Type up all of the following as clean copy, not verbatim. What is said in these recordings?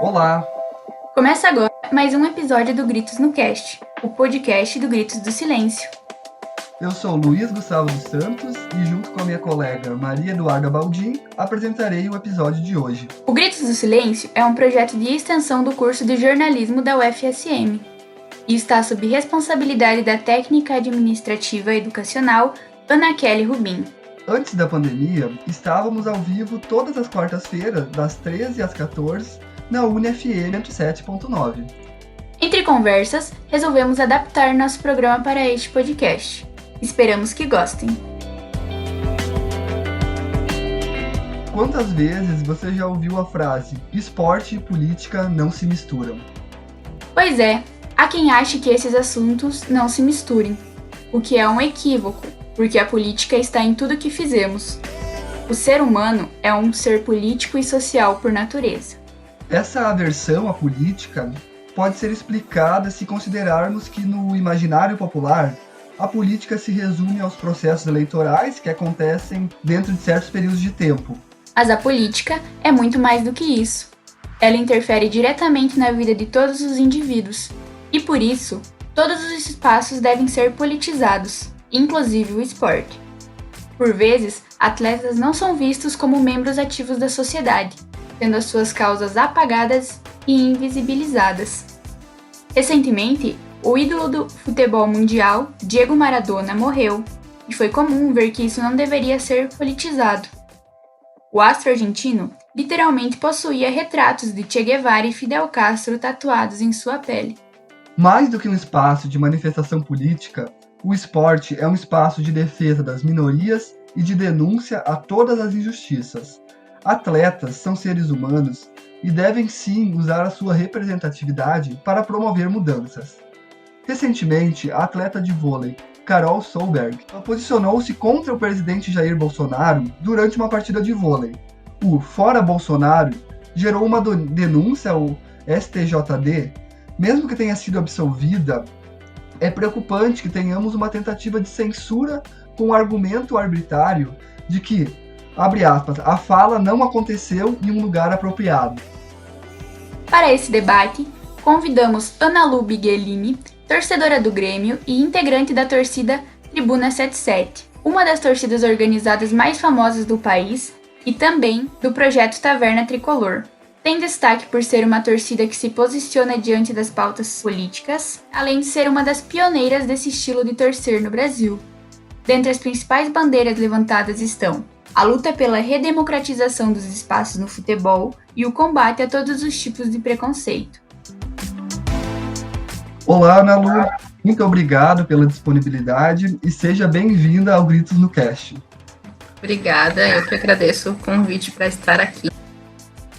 Olá, Começa agora mais um episódio do Gritos no Cast, o podcast do Gritos do Silêncio. eu sou Luiz Gustavo dos Santos e junto com a minha colega Maria Eduarda Baldin apresentarei o episódio de hoje. O Gritos do Silêncio é um projeto de extensão do curso de jornalismo da UFSM e está sob responsabilidade da técnica administrativa educacional Ana Kelly Rubim. Antes da pandemia, estávamos ao vivo todas as quartas-feiras, das 13 às 14, na UniFM 107.9. Entre conversas, resolvemos adaptar nosso programa para este podcast. Esperamos que gostem. Quantas vezes você já ouviu a frase esporte e política não se misturam? Pois é, há quem ache que esses assuntos não se misturem, o que é um equívoco, porque a política está em tudo que fizemos. O ser humano é um ser político e social por natureza. Essa aversão à política pode ser explicada se considerarmos que no imaginário popular a política se resume aos processos eleitorais que acontecem dentro de certos períodos de tempo. Mas a política é muito mais do que isso. Ela interfere diretamente na vida de todos os indivíduos. E por isso, todos os espaços devem ser politizados, inclusive o esporte. Por vezes, atletas não são vistos como membros ativos da sociedade, tendo as suas causas apagadas e invisibilizadas. Recentemente, o ídolo do futebol mundial, Diego Maradona, morreu, e foi comum ver que isso não deveria ser politizado. O astro argentino literalmente possuía retratos de Che Guevara e Fidel Castro tatuados em sua pele. Mais do que um espaço de manifestação política, o esporte é um espaço de defesa das minorias e de denúncia a todas as injustiças. Atletas são seres humanos e devem sim usar a sua representatividade para promover mudanças. Recentemente, a atleta de vôlei Carol Solberg posicionou-se contra o presidente Jair Bolsonaro durante uma partida de vôlei. O Fora Bolsonaro gerou uma denúncia ao STJD. Mesmo que tenha sido absolvida, é preocupante que tenhamos uma tentativa de censura com o argumento arbitrário de que, abre aspas, a fala não aconteceu em um lugar apropriado. Para esse debate, convidamos Ana Lu Bighelini, torcedora do Grêmio e integrante da torcida Tribuna 77, uma das torcidas organizadas mais famosas do país e também do projeto Taverna Tricolor. Tem destaque por ser uma torcida que se posiciona diante das pautas políticas, além de ser uma das pioneiras desse estilo de torcer no Brasil. Dentre as principais bandeiras levantadas estão a luta pela redemocratização dos espaços no futebol e o combate a todos os tipos de preconceito. Olá, Ana Lu, muito obrigado pela disponibilidade e seja bem-vinda ao Gritos no Cast. Obrigada, eu que agradeço o convite para estar aqui.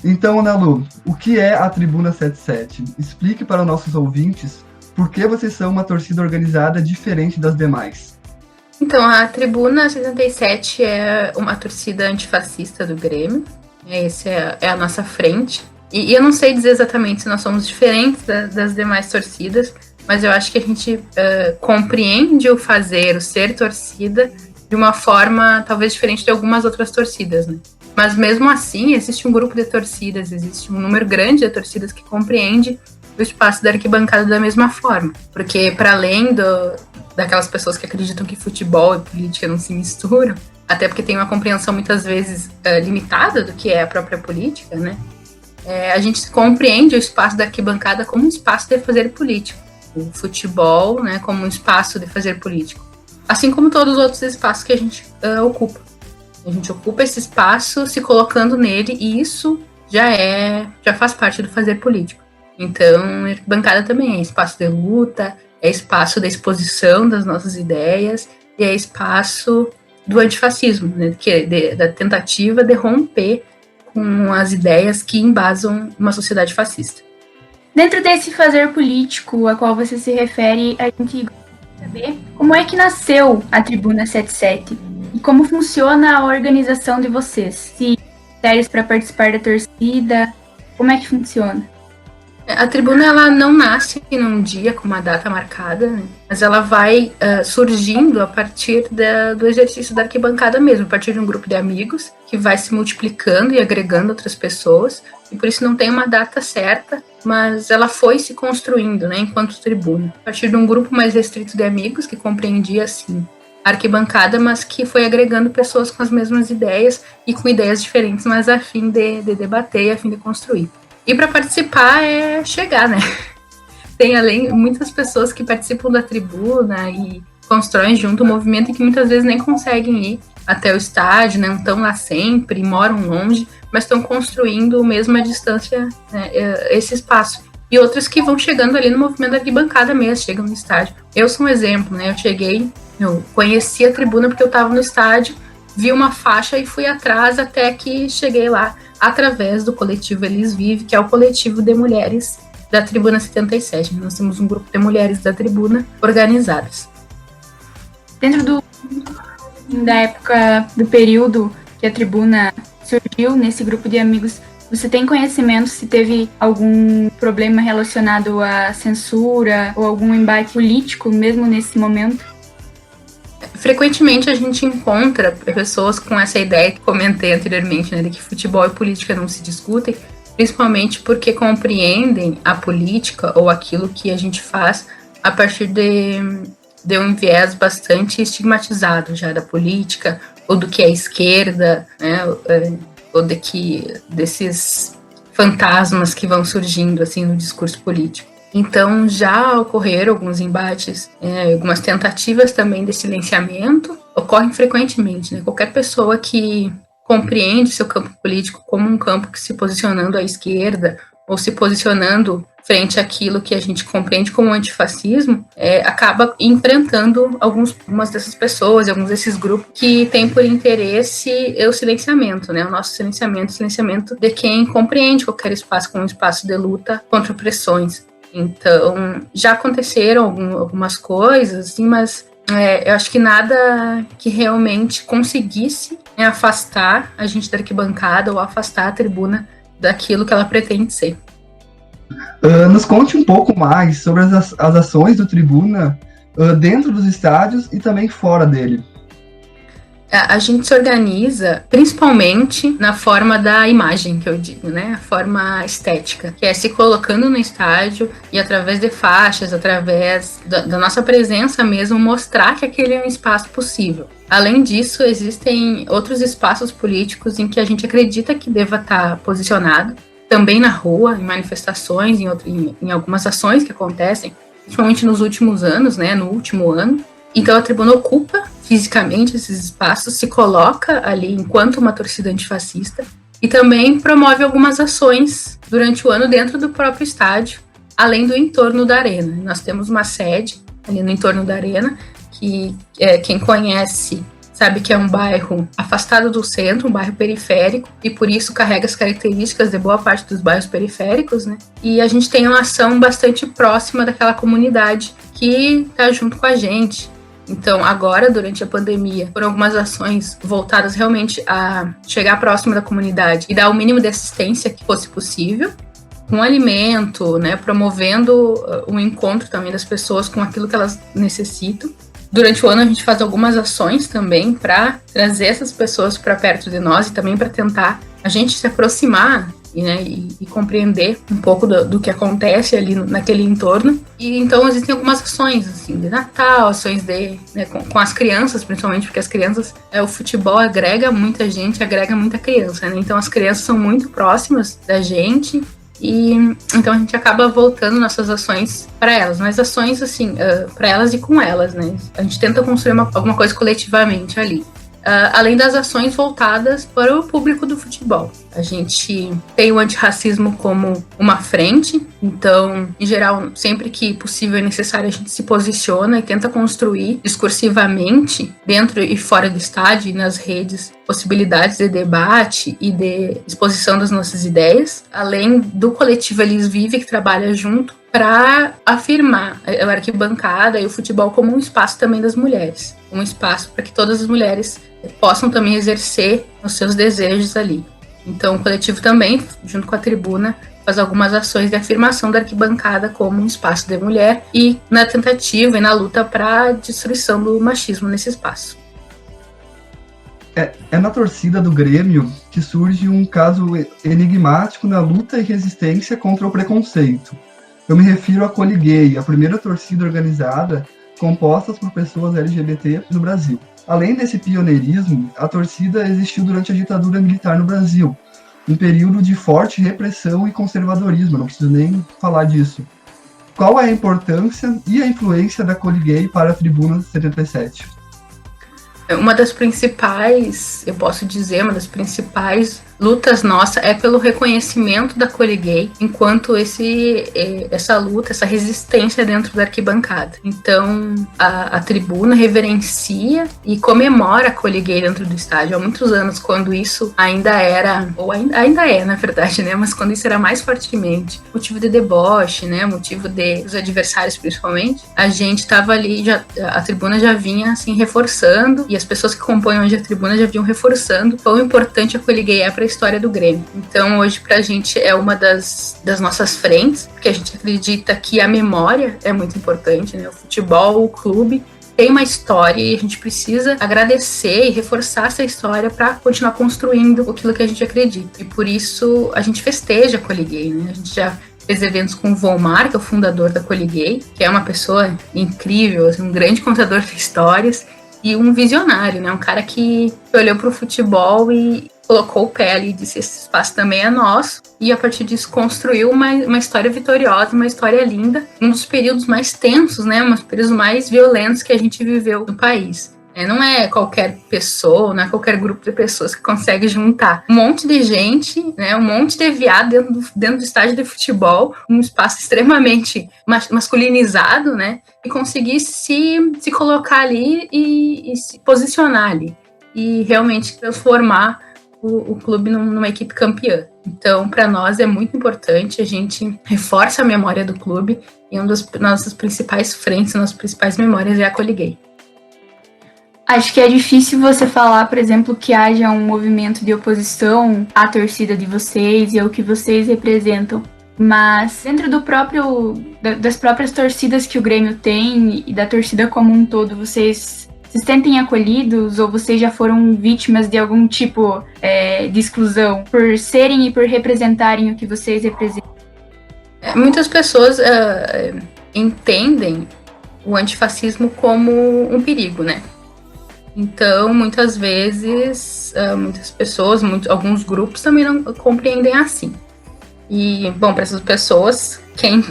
Então, Ana Lu, o que é a Tribuna 77? Explique para os nossos ouvintes por que vocês são uma torcida organizada diferente das demais. Então, a Tribuna 77 é uma torcida antifascista do Grêmio, essa é a nossa frente. E eu não sei dizer exatamente se nós somos diferentes das demais torcidas, mas eu acho que a gente compreende o fazer, o ser torcida, de uma forma talvez diferente de algumas outras torcidas, né? Mas mesmo assim, existe um grupo de torcidas, existe um número grande de torcidas que compreende o espaço da arquibancada da mesma forma. Porque para além daquelas pessoas que acreditam que futebol e política não se misturam, até porque tem uma compreensão muitas vezes limitada do que é a própria política, né? A gente compreende o espaço da arquibancada como um espaço de fazer político. O futebol, né, como um espaço de fazer político. Assim como todos os outros espaços que a gente ocupa. A gente ocupa esse espaço se colocando nele e isso já faz parte do fazer político. Então, a arquibancada também é espaço de luta, é espaço da exposição das nossas ideias e é espaço do antifascismo, né, que é da tentativa de romper com as ideias que embasam uma sociedade fascista. Dentro desse fazer político a qual você se refere, a gente gostaria de saber como é que nasceu a Tribuna 77 e como funciona a organização de vocês. Se critérios para participar da torcida, como é que funciona? A tribuna, ela não nasce num dia com uma data marcada, né? Mas ela vai surgindo a partir do exercício da arquibancada mesmo, a partir de um grupo de amigos que vai se multiplicando e agregando outras pessoas, e por isso não tem uma data certa, mas ela foi se construindo, né, enquanto tribuna, a partir de um grupo mais restrito de amigos que compreendia, assim, a arquibancada, mas que foi agregando pessoas com as mesmas ideias e com ideias diferentes, mas a fim de debater e a fim de construir. E para participar é chegar, né? Tem muitas pessoas que participam da tribuna e constroem junto o movimento e que muitas vezes nem conseguem ir até o estádio, né? Não estão lá sempre, moram longe, mas estão construindo mesmo à distância, né, esse espaço. E outras que vão chegando ali no movimento da arquibancada mesmo, chegam no estádio. Eu sou um exemplo, né? Eu conheci a tribuna porque eu estava no estádio, vi uma faixa e fui atrás até que cheguei lá, através do coletivo Elis Vive, que é o coletivo de mulheres da Tribuna 77. Nós temos um grupo de mulheres da Tribuna organizadas. Dentro da época, do período que a Tribuna surgiu, nesse grupo de amigos, você tem conhecimento se teve algum problema relacionado à censura ou algum embate político mesmo nesse momento? Frequentemente a gente encontra pessoas com essa ideia que comentei anteriormente, né, de que futebol e política não se discutem, principalmente porque compreendem a política ou aquilo que a gente faz a partir de um viés bastante estigmatizado já da política, ou do que é esquerda, né, ou desses fantasmas que vão surgindo assim no discurso político. Então, já ocorreram alguns embates, algumas tentativas também de silenciamento, ocorrem frequentemente, né? Qualquer pessoa que compreende seu campo político como um campo que se posicionando à esquerda ou se posicionando frente àquilo que a gente compreende como antifascismo, acaba enfrentando algumas dessas pessoas, alguns desses grupos que têm por interesse o silenciamento, né? O nosso silenciamento de quem compreende qualquer espaço como um espaço de luta contra opressões. Então, já aconteceram algumas coisas, assim, mas eu acho que nada que realmente conseguisse, né, afastar a gente da arquibancada ou afastar a tribuna daquilo que ela pretende ser. Nos conte um pouco mais sobre as ações do Tribuna dentro dos estádios e também fora dele. A gente se organiza principalmente na forma da imagem, que eu digo, né? A forma estética, que é se colocando no estádio e através de faixas, através da nossa presença mesmo, mostrar que aquele é um espaço possível. Além disso, existem outros espaços políticos em que a gente acredita que deva estar posicionado, também na rua, em manifestações, em algumas ações que acontecem, principalmente nos últimos anos, né? No último ano. Então a tribuna ocupa fisicamente esses espaços, se coloca ali enquanto uma torcida antifascista e também promove algumas ações durante o ano dentro do próprio estádio, além do entorno da arena. Nós temos uma sede ali no entorno da arena, que quem conhece sabe que é um bairro afastado do centro, um bairro periférico, e por isso carrega as características de boa parte dos bairros periféricos, né? E a gente tem uma ação bastante próxima daquela comunidade que está junto com a gente. Então, agora, durante a pandemia, foram algumas ações voltadas realmente a chegar próximo da comunidade e dar o mínimo de assistência que fosse possível, com alimento, né, promovendo um encontro também das pessoas com aquilo que elas necessitam. Durante o ano, a gente faz algumas ações também para trazer essas pessoas para perto de nós e também para tentar a gente se aproximar, né, e compreender um pouco do que acontece ali naquele entorno. E então existem algumas ações assim, de Natal, ações com as crianças, principalmente porque as crianças, o futebol agrega muita gente, agrega muita criança, né? Então as crianças são muito próximas da gente e então a gente acaba voltando nossas ações para elas, mas ações assim, para elas e com elas, né? A gente tenta construir alguma coisa coletivamente ali. Além das ações voltadas para o público do futebol. A gente tem o antirracismo como uma frente, então, em geral, sempre que possível e necessário, a gente se posiciona e tenta construir discursivamente, dentro e fora do estádio e nas redes, possibilidades de debate e de exposição das nossas ideias, além do coletivo Elis Vive, que trabalha junto para afirmar a arquibancada e o futebol como um espaço também das mulheres, um espaço para que todas as mulheres possam também exercer os seus desejos ali. Então, o coletivo também, junto com a tribuna, faz algumas ações de afirmação da arquibancada como um espaço de mulher e na tentativa e na luta para a destruição do machismo nesse espaço. É na torcida do Grêmio que surge um caso enigmático na luta e resistência contra o preconceito. Eu me refiro à Coliguei, a primeira torcida organizada composta por pessoas LGBT no Brasil. Além desse pioneirismo, a torcida existiu durante a ditadura militar no Brasil, um período de forte repressão e conservadorismo, não preciso nem falar disso. Qual é a importância e a influência da Coliguei para a Tribuna 77? Uma das principais, eu posso dizer, uma das principais lutas nossa é pelo reconhecimento da Coliguei enquanto essa luta, essa resistência dentro da arquibancada. Então, a tribuna reverencia e comemora a Coliguei dentro do estádio. Há muitos anos, quando isso ainda era, ou ainda é, na verdade, né? Mas quando isso era mais fortemente motivo de deboche, né? Motivo dos adversários, principalmente, a gente estava ali, a tribuna já vinha, assim, reforçando, e as pessoas que compõem hoje a tribuna já vinham reforçando quão importante a Coliguei é para a história do Grêmio. Então, hoje, pra gente, é uma das nossas frentes, porque a gente acredita que a memória é muito importante, né? O futebol, o clube, tem uma história e a gente precisa agradecer e reforçar essa história para continuar construindo aquilo que a gente acredita. E por isso, a gente festeja a Coliguei, né? A gente já fez eventos com o Volmar, que é o fundador da Coliguei, que é uma pessoa incrível, assim, um grande contador de histórias e um visionário, né? Um cara que olhou para o futebol e colocou o pé ali e disse: esse espaço também é nosso, e a partir disso construiu uma história vitoriosa, uma história linda, um dos períodos mais tensos, né, um dos períodos mais violentos que a gente viveu no país. Não é qualquer pessoa, não é qualquer grupo de pessoas que consegue juntar um monte de gente, né, um monte de viado dentro do estádio de futebol, um espaço extremamente masculinizado, né, e conseguir se colocar ali e se posicionar ali, e realmente transformar o clube numa equipe campeã. Então, para nós é muito importante, a gente reforça a memória do clube, e uma das nossas principais frentes, nossas principais memórias é a Coliguei. Acho que é difícil você falar, por exemplo, que haja um movimento de oposição à torcida de vocês e ao que vocês representam. Mas dentro das próprias torcidas que o Grêmio tem e da torcida como um todo, vocês se sentem acolhidos ou vocês já foram vítimas de algum tipo de exclusão por serem e por representarem o que vocês representam? Muitas pessoas entendem o antifascismo como um perigo, né? Então, muitas vezes, muitas pessoas, alguns grupos também não compreendem assim. E, bom, para essas pessoas, quem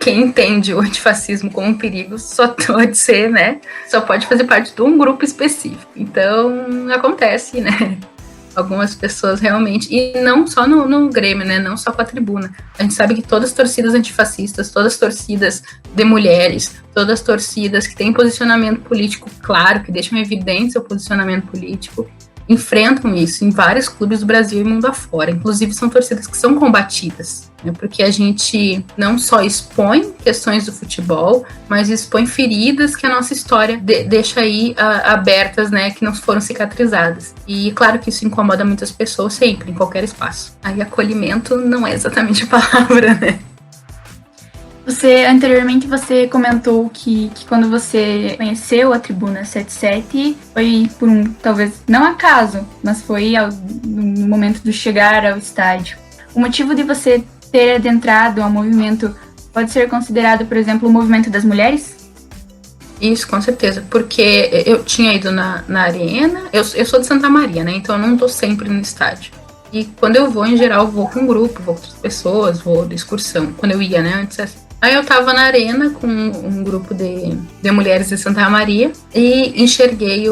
entende o antifascismo como um perigo só pode ser, né? Só pode fazer parte de um grupo específico. Então, acontece, né? Algumas pessoas realmente, e não só no Grêmio, né? Não só com a tribuna. A gente sabe que todas as torcidas antifascistas, todas as torcidas de mulheres, todas as torcidas que têm posicionamento político claro, que deixam evidente seu posicionamento político, enfrentam isso em vários clubes do Brasil e mundo afora. Inclusive, são torcidas que são combatidas, né? Porque a gente não só expõe questões do futebol, mas expõe feridas que a nossa história deixa aí abertas, né? Que não foram cicatrizadas. E claro que isso incomoda muitas pessoas sempre, em qualquer espaço. Aí acolhimento não é exatamente a palavra, né? Anteriormente você comentou que quando você conheceu a Tribuna 77 foi por talvez não acaso, mas foi no momento do chegar ao estádio. O motivo de você ter adentrado ao movimento pode ser considerado, por exemplo, o movimento das mulheres? Isso, com certeza, porque eu tinha ido na arena, eu sou de Santa Maria, né, então eu não tô sempre no estádio. E quando eu vou, em geral, vou com um grupo, vou com outras pessoas, vou de excursão. Quando eu ia, né, antes. Aí eu tava na arena com um grupo de mulheres de Santa Maria e enxerguei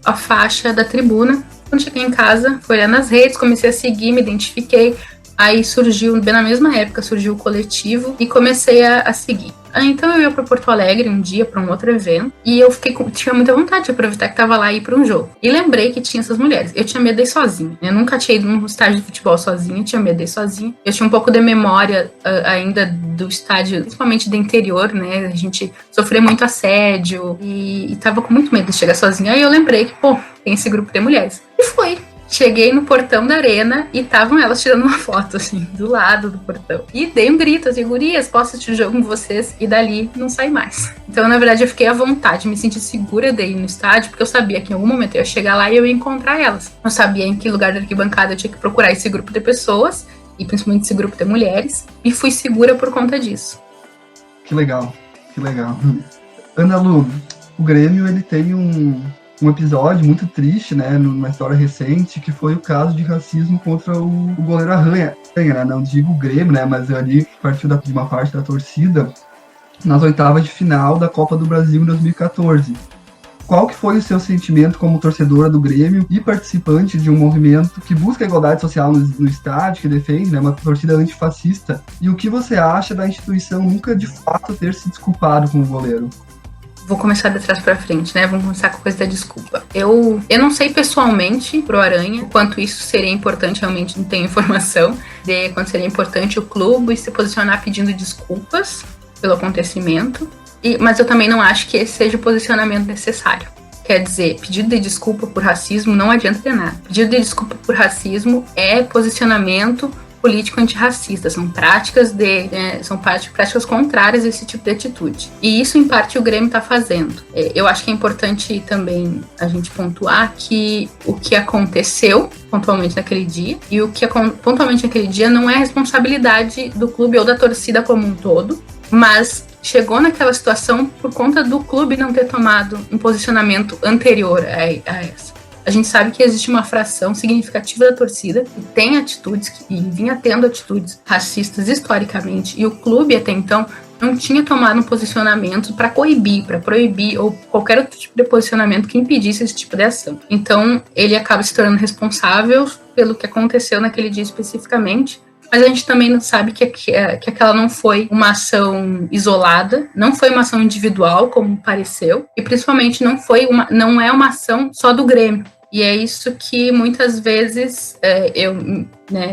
a faixa da tribuna. Quando cheguei em casa, fui olhar nas redes, comecei a seguir, me identifiquei. Aí surgiu, bem na mesma época, surgiu o coletivo e comecei a seguir. Então eu ia para Porto Alegre um dia para um outro evento e eu tinha muita vontade de aproveitar que estava lá e ir para um jogo. E lembrei que tinha essas mulheres. Eu tinha medo de ir sozinha. Eu nunca tinha ido num estádio de futebol sozinha, tinha medo de ir sozinha. Eu tinha um pouco de memória ainda do estádio, principalmente do interior, né? A gente sofreu muito assédio e tava com muito medo de chegar sozinha. Aí eu lembrei que, tem esse grupo de mulheres. E fui. Cheguei no portão da arena e estavam elas tirando uma foto, assim, do lado do portão. E dei um grito, assim, gurias, posso assistir o jogo com vocês? E dali não saí mais. Então, na verdade, eu fiquei à vontade, me senti segura de ir no estádio, porque eu sabia que em algum momento eu ia chegar lá e eu ia encontrar elas. Eu sabia em que lugar da arquibancada eu tinha que procurar esse grupo de pessoas, e principalmente esse grupo de mulheres, e fui segura por conta disso. Que legal, que legal. Ana Lu, o Grêmio, ele tem um episódio muito triste, né, numa história recente, que foi o caso de racismo contra o goleiro Arranha, né? Não digo o Grêmio, né, mas ali partiu de uma parte da torcida nas oitavas de final da Copa do Brasil em 2014. Qual que foi o seu sentimento como torcedora do Grêmio e participante de um movimento que busca a igualdade social no estádio, que defende, né, uma torcida antifascista? E o que você acha da instituição nunca de fato ter se desculpado com o goleiro? Vou começar de trás pra frente, né? Vamos começar com a coisa da desculpa. Eu não sei pessoalmente pro Aranha quanto isso seria importante, realmente não tenho informação de quanto seria importante o clube se posicionar pedindo desculpas pelo acontecimento, mas eu também não acho que esse seja o posicionamento necessário. Quer dizer, pedido de desculpa por racismo não adianta de nada. Pedido de desculpa por racismo é posicionamento político antirracista, são práticas contrárias a esse tipo de atitude. E isso, em parte, o Grêmio está fazendo. Eu acho que é importante também a gente pontuar que o que aconteceu pontualmente naquele dia, e o que pontualmente naquele dia não é responsabilidade do clube ou da torcida como um todo, mas chegou naquela situação por conta do clube não ter tomado um posicionamento anterior a essa. A gente sabe que existe uma fração significativa da torcida que tem atitudes, e vinha tendo atitudes racistas historicamente, e o clube até então não tinha tomado um posicionamento para coibir, para proibir, ou qualquer outro tipo de posicionamento que impedisse esse tipo de ação. Então, ele acaba se tornando responsável pelo que aconteceu naquele dia especificamente, mas a gente também não sabe que aquela não foi uma ação isolada, não foi uma ação individual, como pareceu, e principalmente não é uma ação só do Grêmio. E é isso que muitas vezes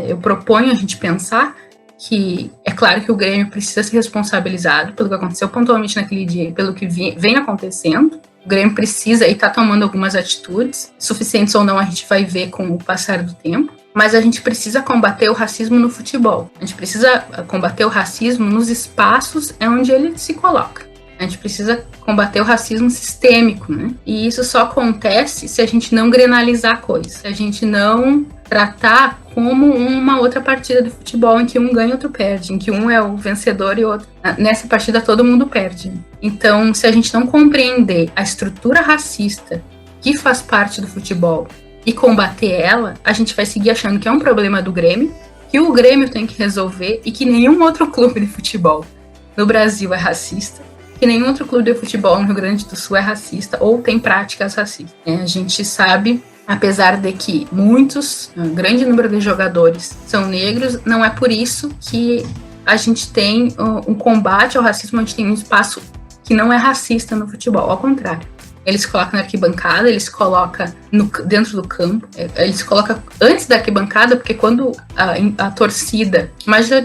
eu proponho a gente pensar, que é claro que o Grêmio precisa ser responsabilizado pelo que aconteceu pontualmente naquele dia e pelo que vem acontecendo. O Grêmio precisa e está tomando algumas atitudes, suficientes ou não a gente vai ver com o passar do tempo, mas a gente precisa combater o racismo no futebol. A gente precisa combater o racismo nos espaços onde ele se coloca. A gente precisa combater o racismo sistêmico, né? E isso só acontece se a gente não grenalizar a coisa, se a gente não tratar como uma outra partida de futebol em que um ganha e outro perde, em que um é o vencedor e o outro. Nessa partida todo mundo perde. Então, se a gente não compreender a estrutura racista que faz parte do futebol e combater ela, a gente vai seguir achando que é um problema do Grêmio, que o Grêmio tem que resolver e que nenhum outro clube de futebol no Brasil é racista, que nenhum outro clube de futebol no Rio Grande do Sul é racista ou tem práticas racistas. A gente sabe, apesar de que um grande número de jogadores são negros, não é por isso que a gente tem um combate ao racismo, a gente tem um espaço que não é racista no futebol, ao contrário. Eles colocam na arquibancada, eles colocam dentro do campo, eles colocam antes da arquibancada, porque quando a torcida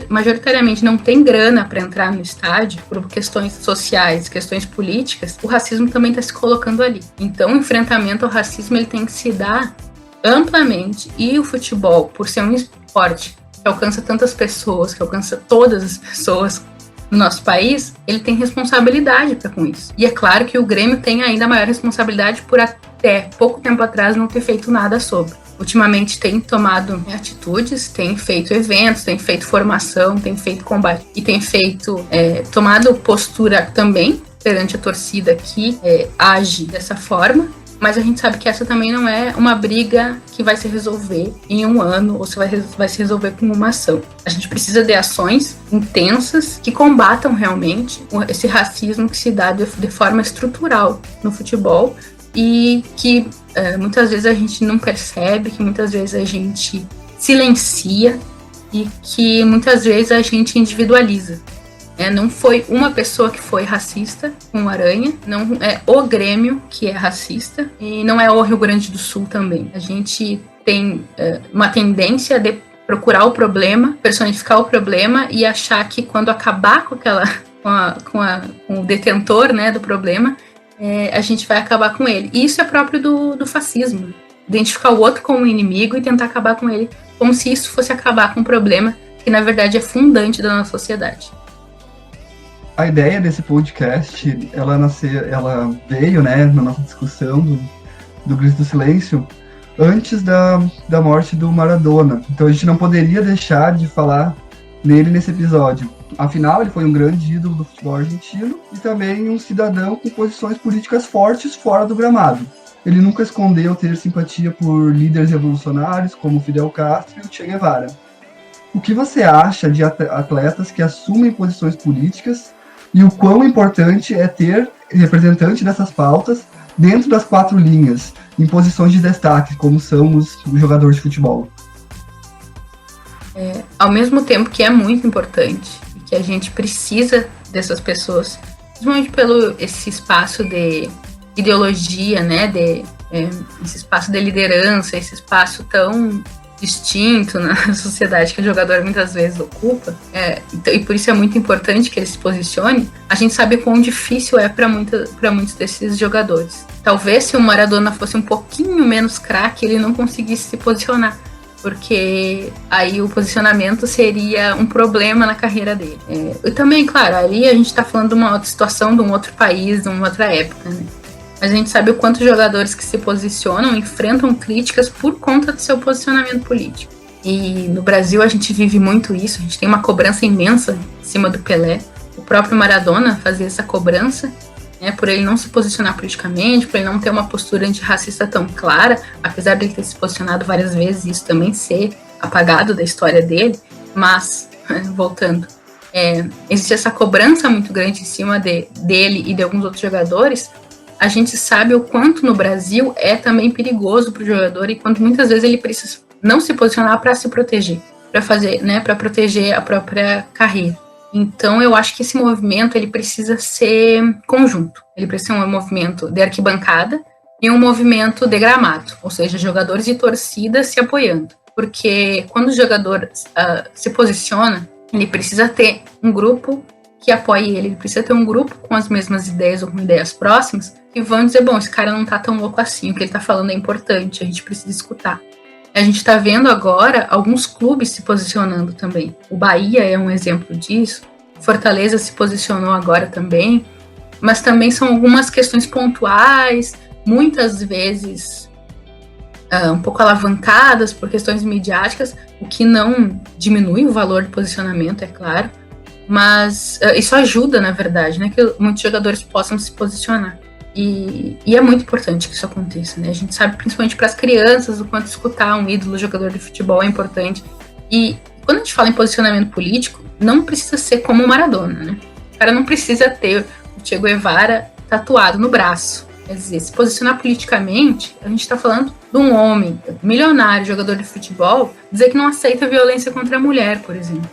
majoritariamente não tem grana para entrar no estádio, por questões sociais, questões políticas, o racismo também está se colocando ali. Então, o enfrentamento ao racismo ele tem que se dar amplamente, e o futebol, por ser um esporte que alcança tantas pessoas, que alcança todas as pessoas no nosso país, ele tem responsabilidade para com isso. E é claro que o Grêmio tem ainda maior responsabilidade por até pouco tempo atrás não ter feito nada sobre. Ultimamente tem tomado atitudes, tem feito eventos, tem feito formação, tem feito combate e tem feito tomado postura também perante a torcida que age dessa forma. Mas a gente sabe que essa também não é uma briga que vai se resolver em um ano ou se vai se resolver com uma ação. A gente precisa de ações intensas que combatam realmente esse racismo que se dá de forma estrutural no futebol e que muitas vezes a gente não percebe, que muitas vezes a gente silencia e que muitas vezes a gente individualiza. Não foi uma pessoa que foi racista com o Aranha, não é o Grêmio que é racista e não é o Rio Grande do Sul também. A gente tem uma tendência de procurar o problema, personificar o problema e achar que quando acabar com o detentor, né, do problema, a gente vai acabar com ele. E isso é próprio do fascismo. identificar o outro como inimigo e tentar acabar com ele, como se isso fosse acabar com um problema que, na verdade, é fundante da nossa sociedade. A ideia desse podcast, ela veio, né, na nossa discussão do Grito do Silêncio, antes da morte do Maradona. Então a gente não poderia deixar de falar nele nesse episódio. Afinal, ele foi um grande ídolo do futebol argentino e também um cidadão com posições políticas fortes fora do gramado. Ele nunca escondeu ter simpatia por líderes revolucionários como Fidel Castro e o Che Guevara. O que você acha de atletas que assumem posições políticas e o quão importante é ter representante dessas pautas dentro das 4 linhas, em posições de destaque, como são os jogadores de futebol? Ao mesmo tempo que é muito importante e que a gente precisa dessas pessoas, principalmente pelo esse espaço de ideologia, né, esse espaço de liderança, esse espaço tão distinto na sociedade que o jogador muitas vezes ocupa, e por isso é muito importante que ele se posicione. A gente sabe quão difícil é para muitos desses jogadores. Talvez se o Maradona fosse um pouquinho menos craque, ele não conseguisse se posicionar, porque aí o posicionamento seria um problema na carreira dele. E também, claro, ali a gente está falando de uma outra situação, de um outro país, de uma outra época, né? Mas a gente sabe o quanto os jogadores que se posicionam enfrentam críticas por conta do seu posicionamento político. E no Brasil a gente vive muito isso, a gente tem uma cobrança imensa em cima do Pelé. O próprio Maradona fazia essa cobrança, né, por ele não se posicionar politicamente, por ele não ter uma postura antirracista tão clara, apesar de ele ter se posicionado várias vezes e isso também ser apagado da história dele. Mas, voltando, existe essa cobrança muito grande em cima dele e de alguns outros jogadores. A gente sabe o quanto no Brasil é também perigoso para o jogador e quanto muitas vezes ele precisa não se posicionar para se proteger, para fazer, né, para proteger a própria carreira. Então eu acho que esse movimento ele precisa ser conjunto, ele precisa ser um movimento de arquibancada e um movimento de gramado, ou seja, jogadores e torcida se apoiando, porque quando o jogador se posiciona, ele precisa ter um grupo que apoie ele precisa ter um grupo com as mesmas ideias ou com ideias próximas que vão dizer, bom, esse cara não tá tão louco assim, o que ele tá falando é importante, a gente precisa escutar. A gente tá vendo agora alguns clubes se posicionando também. O Bahia é um exemplo disso, Fortaleza se posicionou agora também, mas também são algumas questões pontuais, muitas vezes um pouco alavancadas por questões midiáticas, o que não diminui o valor do posicionamento, é claro, mas isso ajuda, na verdade, né, que muitos jogadores possam se posicionar. E é muito importante que isso aconteça, né? A gente sabe, principalmente para as crianças, o quanto escutar um ídolo jogador de futebol é importante. E quando a gente fala em posicionamento político, não precisa ser como o Maradona, né? O cara não precisa ter o Che Guevara tatuado no braço. Quer dizer, se posicionar politicamente, a gente está falando de um homem milionário, jogador de futebol, dizer que não aceita violência contra a mulher, por exemplo.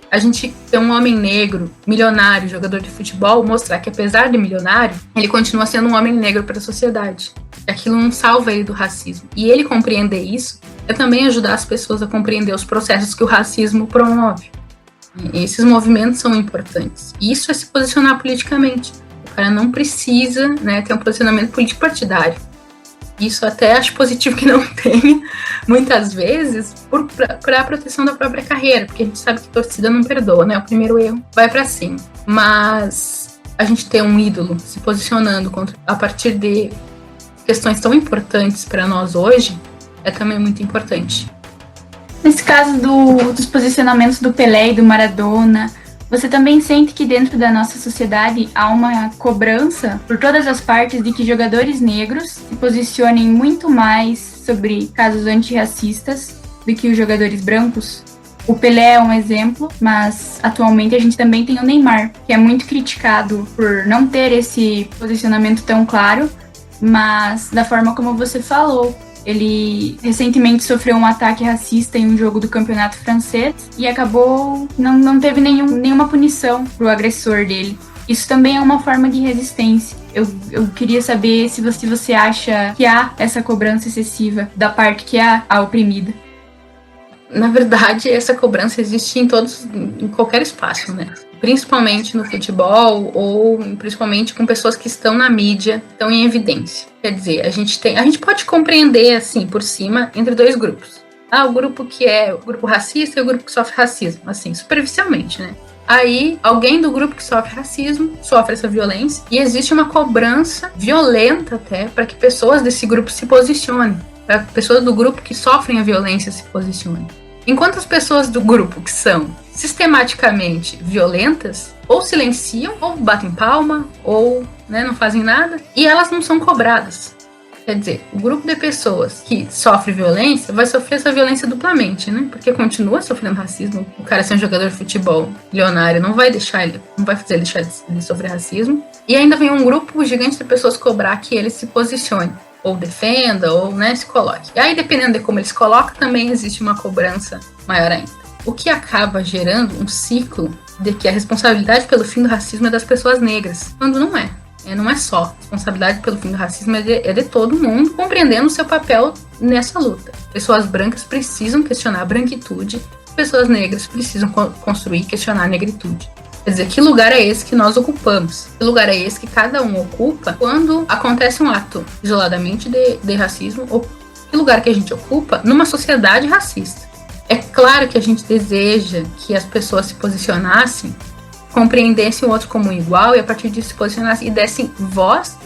A gente ter um homem negro, milionário, jogador de futebol, mostrar que apesar de milionário, ele continua sendo um homem negro para a sociedade. Aquilo não salva ele do racismo. E ele compreender isso é também ajudar as pessoas a compreender os processos que o racismo promove. E esses movimentos são importantes. E isso é se posicionar politicamente. O cara não precisa, né, ter um posicionamento político partidário. Isso até acho positivo que não tenha, muitas vezes, para a proteção da própria carreira, porque a gente sabe que torcida não perdoa, né? O primeiro erro vai para cima. Mas a gente ter um ídolo se posicionando a partir de questões tão importantes para nós hoje é também muito importante. Nesse caso dos posicionamentos do Pelé e do Maradona, você também sente que dentro da nossa sociedade há uma cobrança por todas as partes de que jogadores negros se posicionem muito mais sobre casos antirracistas do que os jogadores brancos? O Pelé é um exemplo, mas atualmente a gente também tem o Neymar, que é muito criticado por não ter esse posicionamento tão claro, mas da forma como você falou, ele recentemente sofreu um ataque racista em um jogo do campeonato francês e acabou, não teve nenhuma punição pro agressor dele. Isso também é uma forma de resistência. Eu queria saber se você acha que há essa cobrança excessiva da parte que é a oprimida. Na verdade, essa cobrança existe em qualquer espaço, né? principalmente no futebol ou principalmente com pessoas que estão na mídia, estão em evidência. Quer dizer, a gente pode compreender assim por cima entre dois grupos. O grupo que é o grupo racista e o grupo que sofre racismo, assim, superficialmente, né? Aí, alguém do grupo que sofre racismo sofre essa violência e existe uma cobrança violenta até para que pessoas desse grupo se posicionem, para que pessoas do grupo que sofrem a violência se posicionem. Enquanto as pessoas do grupo que são sistematicamente violentas ou silenciam, ou batem palma, ou não fazem nada, e elas não são cobradas. Quer dizer, o grupo de pessoas que sofre violência vai sofrer essa violência duplamente, né? Porque continua sofrendo racismo. O cara ser um jogador de futebol milionário não vai fazer ele deixar de sofrer racismo. E ainda vem um grupo gigante de pessoas cobrar que ele se posicione, ou defenda, ou se coloque. E aí, dependendo de como ele se coloca, também existe uma cobrança maior ainda. O que acaba gerando um ciclo de que a responsabilidade pelo fim do racismo é das pessoas negras, quando não é. Não é só. A responsabilidade pelo fim do racismo é de todo mundo, compreendendo o seu papel nessa luta. Pessoas brancas precisam questionar a branquitude, pessoas negras precisam construir e questionar a negritude. Quer dizer, que lugar é esse que nós ocupamos? Que lugar é esse que cada um ocupa quando acontece um ato isoladamente de racismo? Ou que lugar que a gente ocupa numa sociedade racista? É claro que a gente deseja que as pessoas se posicionassem, compreendessem o outro como um igual e a partir disso se posicionassem e dessem voz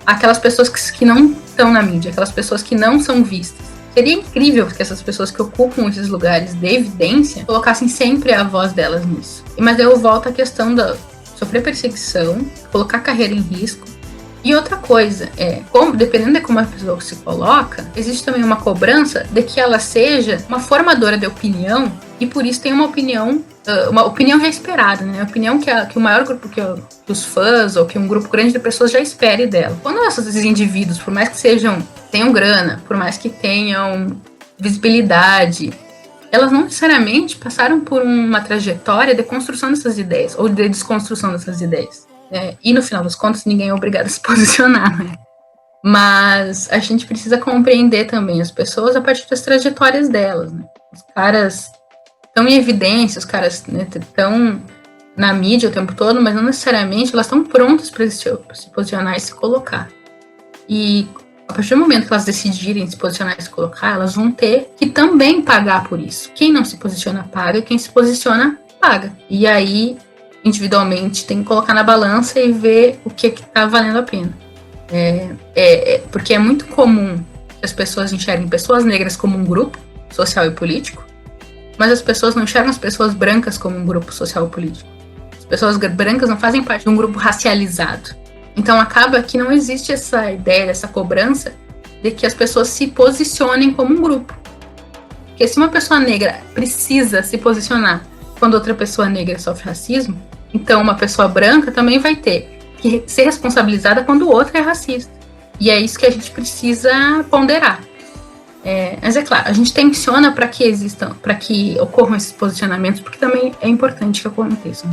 àquelas pessoas que não estão na mídia, aquelas pessoas que não são vistas. Seria incrível que essas pessoas que ocupam esses lugares de evidência colocassem sempre a voz delas nisso. Mas eu volto à questão da sofrer perseguição, colocar a carreira em risco. E outra coisa, dependendo de como a pessoa se coloca, existe também uma cobrança de que ela seja uma formadora de opinião e por isso tem uma opinião já esperada, né? A opinião que o maior grupo, que os fãs ou que um grupo grande de pessoas já espere dela. Quando esses indivíduos, por mais que tenham grana, por mais que tenham visibilidade, elas não necessariamente passaram por uma trajetória de construção dessas ideias ou de desconstrução dessas ideias. E no final das contas, ninguém é obrigado a se posicionar, né? Mas a gente precisa compreender também as pessoas a partir das trajetórias delas, né? Os caras estão em evidência, os caras estão na mídia o tempo todo, mas não necessariamente elas estão prontas para se posicionar e se colocar. E a partir do momento que elas decidirem se posicionar e se colocar, elas vão ter que também pagar por isso. Quem não se posiciona, paga. Quem se posiciona, paga. E aí, individualmente, tem que colocar na balança e ver o que está valendo a pena. Porque é muito comum que as pessoas enxerguem pessoas negras como um grupo social e político, mas as pessoas não enxergam as pessoas brancas como um grupo social e político. As pessoas brancas não fazem parte de um grupo racializado. Então acaba que não existe essa ideia, essa cobrança de que as pessoas se posicionem como um grupo. Porque se uma pessoa negra precisa se posicionar quando outra pessoa negra sofre racismo, então uma pessoa branca também vai ter que ser responsabilizada quando o outro é racista. E é isso que a gente precisa ponderar. Mas é claro, a gente tensiona para que ocorram esses posicionamentos, porque também é importante que aconteçam.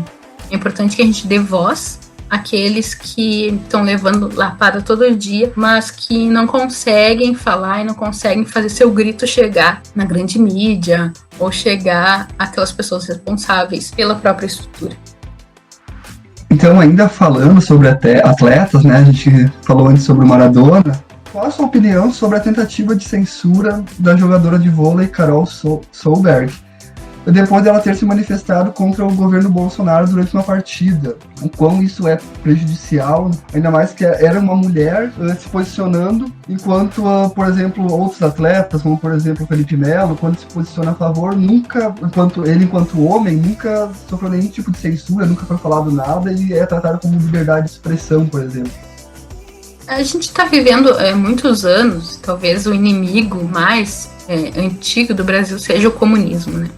É importante que a gente dê voz àqueles que estão levando lapada todo dia, mas que não conseguem falar e não conseguem fazer seu grito chegar na grande mídia ou chegar àquelas pessoas responsáveis pela própria estrutura. Então, ainda falando sobre atletas, né? A gente falou antes sobre o Maradona. Qual a sua opinião sobre a tentativa de censura da jogadora de vôlei Carol Solberg, depois dela ter se manifestado contra o governo Bolsonaro durante uma partida? O quão isso é prejudicial, ainda mais que era uma mulher se posicionando, enquanto, por exemplo, outros atletas, como por exemplo o Felipe Melo, quando se posiciona a favor, enquanto homem, nunca sofreu nenhum tipo de censura, nunca foi falado nada e é tratado como liberdade de expressão, por exemplo. A gente está vivendo muitos anos, talvez o inimigo mais antigo do Brasil seja o comunismo, né?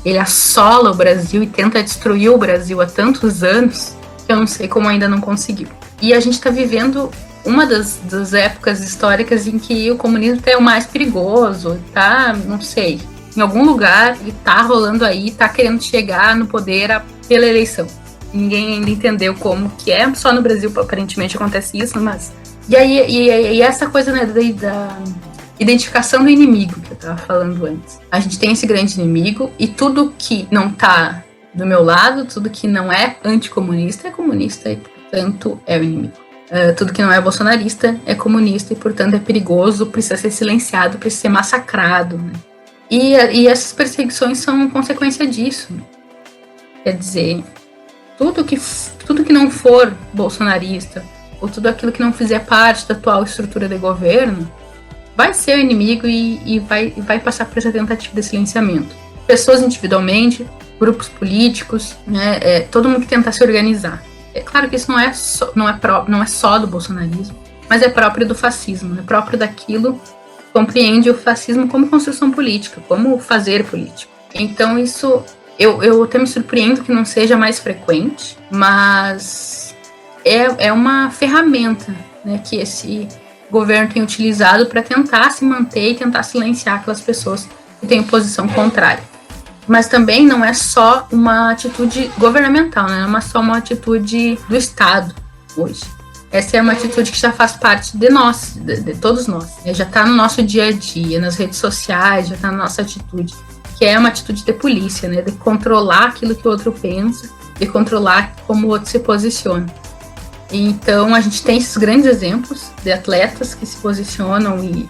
Ele assola o Brasil e tenta destruir o Brasil há tantos anos que eu não sei como ainda não conseguiu. E a gente está vivendo uma das épocas históricas em que o comunismo é o mais perigoso, tá? Não sei. Em algum lugar ele tá rolando aí, tá querendo chegar no poder pela eleição. Ninguém ainda entendeu como que é, só no Brasil aparentemente acontece isso, mas... E essa coisa, né, da identificação do inimigo que eu estava falando antes. A gente tem esse grande inimigo e tudo que não está do meu lado, tudo que não é anticomunista é comunista e, portanto, é o inimigo. Tudo que não é bolsonarista é comunista e, portanto, é perigoso, precisa ser silenciado, precisa ser massacrado. Né? E essas perseguições são consequência disso. Né? Quer dizer, tudo que não for bolsonarista, ou tudo aquilo que não fizer parte da atual estrutura de governo, vai ser o inimigo e vai passar por essa tentativa de silenciamento. Pessoas individualmente, grupos políticos, né, todo mundo que tentar se organizar. É claro que isso não é só do bolsonarismo, mas é próprio do fascismo, é próprio daquilo que compreende o fascismo como construção política, como fazer político. Então isso, eu até me surpreendo que não seja mais frequente, mas é uma ferramenta, né, que esse governo tem utilizado para tentar se manter e tentar silenciar aquelas pessoas que têm posição contrária. Mas também não é só uma atitude governamental, né? Não é só uma atitude do Estado hoje. Essa é uma atitude que já faz parte de nós, de todos nós. Já está no nosso dia a dia, nas redes sociais, já está na nossa atitude, que é uma atitude de polícia, né? De controlar aquilo que o outro pensa, de controlar como o outro se posiciona. Então, a gente tem esses grandes exemplos de atletas que se posicionam e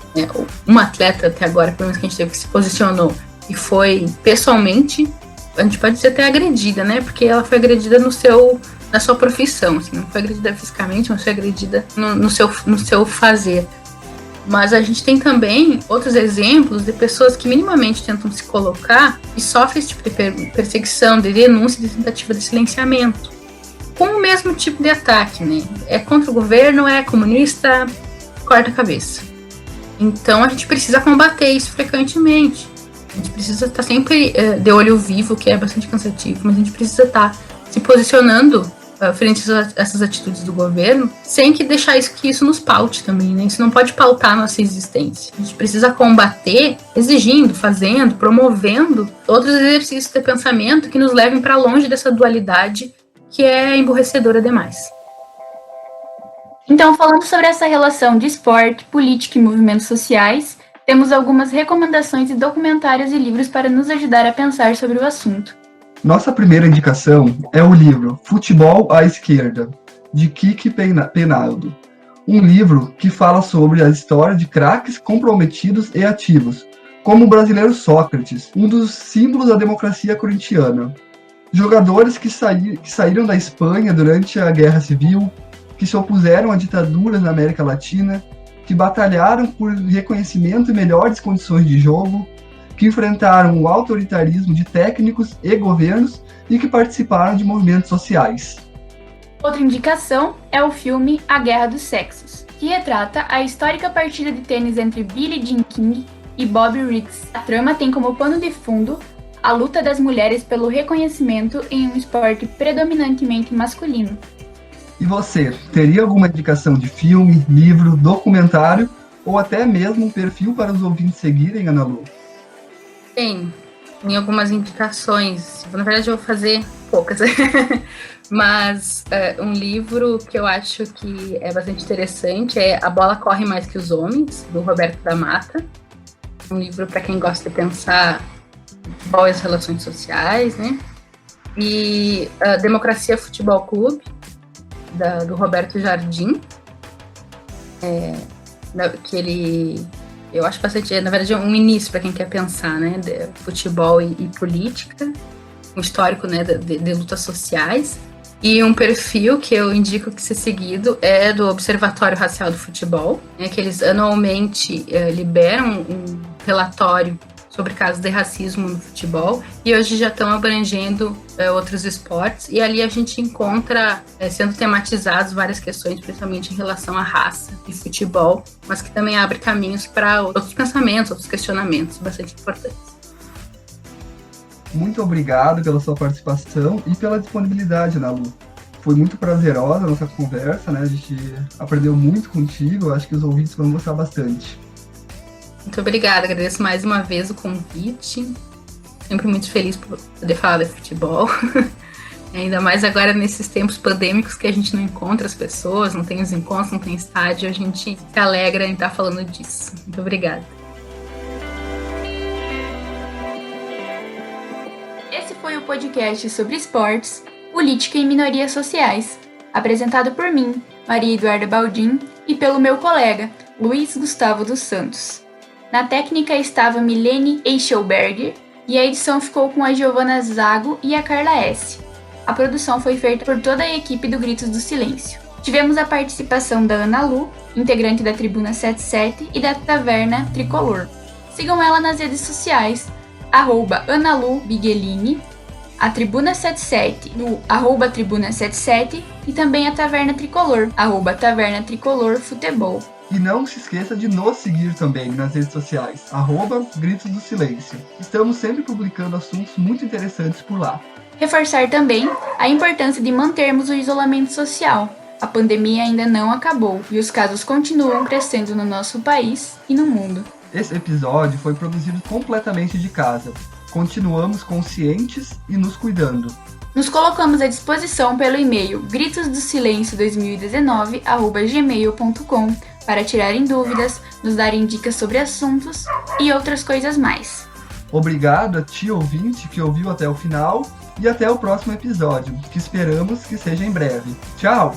uma atleta até agora, pelo menos que a gente teve, que se posicionou e foi pessoalmente, a gente pode dizer até agredida, né? Porque ela foi agredida na sua profissão, assim, não foi agredida fisicamente, mas foi agredida no seu fazer. Mas a gente tem também outros exemplos de pessoas que minimamente tentam se colocar e sofrem esse tipo de perseguição, de denúncia, de tentativa de silenciamento. Com o mesmo tipo de ataque, né? É contra o governo, é comunista, corta a cabeça. Então a gente precisa combater isso frequentemente. A gente precisa estar sempre de olho vivo, que é bastante cansativo, mas a gente precisa estar se posicionando frente a essas atitudes do governo, sem que deixar que isso nos paute também, né? Isso não pode pautar a nossa existência. A gente precisa combater exigindo, fazendo, promovendo outros exercícios de pensamento que nos levem para longe dessa dualidade que é emborrecedora demais. Então, falando sobre essa relação de esporte, política e movimentos sociais, temos algumas recomendações de documentários e livros para nos ajudar a pensar sobre o assunto. Nossa primeira indicação é o livro Futebol à Esquerda, de Kiki Penaldo. Um livro que fala sobre a história de craques comprometidos e ativos, como o brasileiro Sócrates, um dos símbolos da democracia corintiana. Jogadores que saíram da Espanha durante a Guerra Civil, que se opuseram a ditaduras na América Latina, que batalharam por reconhecimento e melhores condições de jogo, que enfrentaram o autoritarismo de técnicos e governos e que participaram de movimentos sociais. Outra indicação é o filme A Guerra dos Sexos, que retrata a histórica partida de tênis entre Billie Jean King e Bobby Riggs. A trama tem como pano de fundo a luta das mulheres pelo reconhecimento em um esporte predominantemente masculino. E você, teria alguma indicação de filme, livro, documentário ou até mesmo um perfil para os ouvintes seguirem, Ana Lu? Tem algumas indicações. Na verdade, eu vou fazer poucas. Mas um livro que eu acho que é bastante interessante é A Bola Corre Mais Que os Homens, do Roberto da Mata. Um livro para quem gosta de pensar as relações sociais, né? E Democracia Futebol Clube, do Roberto Jardim, que ele, eu acho bastante, na verdade, é um início para quem quer pensar, né, de futebol e política, um histórico, né, de lutas sociais. E um perfil que eu indico que ser seguido é do Observatório Racial do Futebol, né, que eles anualmente liberam um relatório sobre casos de racismo no futebol, e hoje já estão abrangendo outros esportes, e ali a gente encontra sendo tematizados várias questões, principalmente em relação à raça e futebol, mas que também abre caminhos para outros pensamentos, outros questionamentos bastante importantes. Muito obrigado pela sua participação e pela disponibilidade, Ana Lu. Foi muito prazerosa a nossa conversa, né? A gente aprendeu muito contigo, acho que os ouvintes vão gostar bastante. Muito obrigada, agradeço mais uma vez o convite. Sempre muito feliz por poder falar de futebol. Ainda mais agora nesses tempos pandêmicos que a gente não encontra as pessoas, não tem os encontros, não tem estádio, a gente se alegra em estar falando disso. Muito obrigada. Esse foi foi o podcast sobre esportes, política e minorias sociais, apresentado por mim, Maria Eduarda Baldin, e pelo meu colega, Luiz Gustavo dos Santos. Na técnica estava Milene Eichelberger e a edição ficou com a Giovana Zago e a Carla S. A produção foi feita por toda a equipe do Gritos do Silêncio. Tivemos a participação da Ana Lu, integrante da Tribuna 77 e da Taverna Tricolor. Sigam ela nas redes sociais, @AnaLuBighelini, a Tribuna 77 no @Tribuna77 e também a Taverna Tricolor, @Taverna Tricolor Futebol. E não se esqueça de nos seguir também nas redes sociais, @Gritos do Silêncio. Estamos sempre publicando assuntos muito interessantes por lá. Reforçar também a importância de mantermos o isolamento social. A pandemia ainda não acabou e os casos continuam crescendo no nosso país e no mundo. Esse episódio foi produzido completamente de casa. Continuamos conscientes e nos cuidando. Nos colocamos à disposição pelo e-mail gritosdosilencio2019@gmail.com para tirarem dúvidas, nos darem dicas sobre assuntos e outras coisas mais. Obrigado a ti ouvinte que ouviu até o final e até o próximo episódio, que esperamos que seja em breve. Tchau!